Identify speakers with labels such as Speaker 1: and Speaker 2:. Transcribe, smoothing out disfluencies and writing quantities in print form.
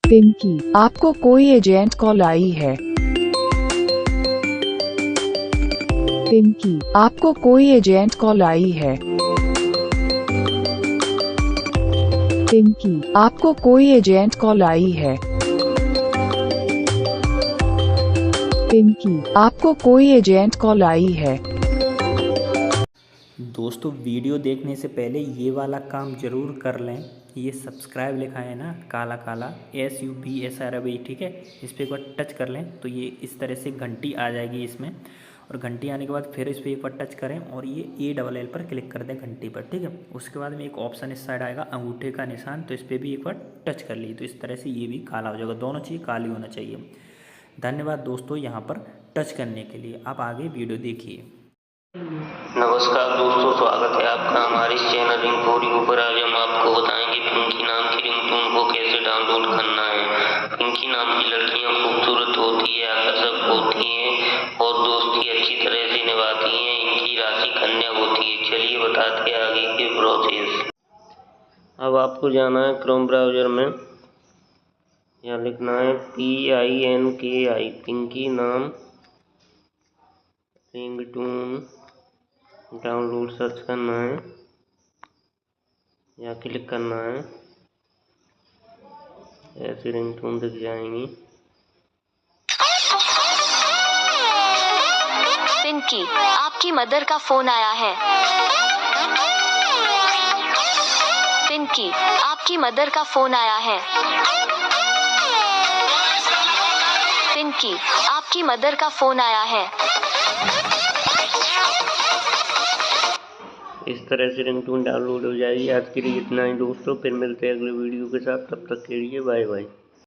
Speaker 1: पिंकी, आपको कोई agent call आई है। पिंकी, आपको कोई एजेंट कॉल आई है। पिंकी, आपको कोई एजेंट कॉल आई है। पिंकी, आपको कोई एजेंट कॉल आई है।
Speaker 2: दोस्तों वीडियो देखने से पहले ये वाला काम ज़रूर कर लें। ये सब्सक्राइब लिखा है ना काला काला SUBSRAB, ठीक है, इस पर एक बार टच कर लें तो ये इस तरह से घंटी आ जाएगी इसमें। और घंटी आने के बाद फिर इस पर एक बार टच करें और ये ALL पर क्लिक कर दें घंटी पर, ठीक है। उसके बाद में एक ऑप्शन इस साइड आएगा अंगूठे का निशान, तो इस पर भी एक बार टच कर ली तो इस तरह से ये भी काला हो जाएगा। दोनों चीज़ काली होना चाहिए। धन्यवाद दोस्तों यहाँ पर टच करने के लिए। आप आगे वीडियो देखिए।
Speaker 3: नमस्कार दोस्तों, स्वागत है आपका हमारे इस चैनल रिंगटोन पर। आज हम आपको बताएंगे पिंकी नाम की रिंगटोन को कैसे डाउनलोड करना है। पिंकी नाम की लड़कियां खूबसूरत होती है, आकर्षक होती हैं और दोस्ती अच्छी तरह से निभाती हैं। इनकी राशि कन्या होती है। चलिए बताते हैं आगे के प्रोसेस। अब आपको जाना है क्रोम ब्राउजर में, यहाँ लिखना है PINKI, पिंकी नाम रिंगटोन डाउनलोड सर्च करना है या क्लिक करना है। ऐसी रिंगटोन दिख जाएंगी।
Speaker 4: पिंकी, आपकी मदर का फोन आया है। पिंकी, आपकी मदर का फोन आया है। पिंकी, आपकी मदर का फोन आया है।
Speaker 3: इस तरह से रिंगटोन डाउनलोड हो जाएगी। आज के लिए इतना ही दोस्तों, फिर मिलते हैं अगले वीडियो के साथ। तब तक के लिए बाय बाय।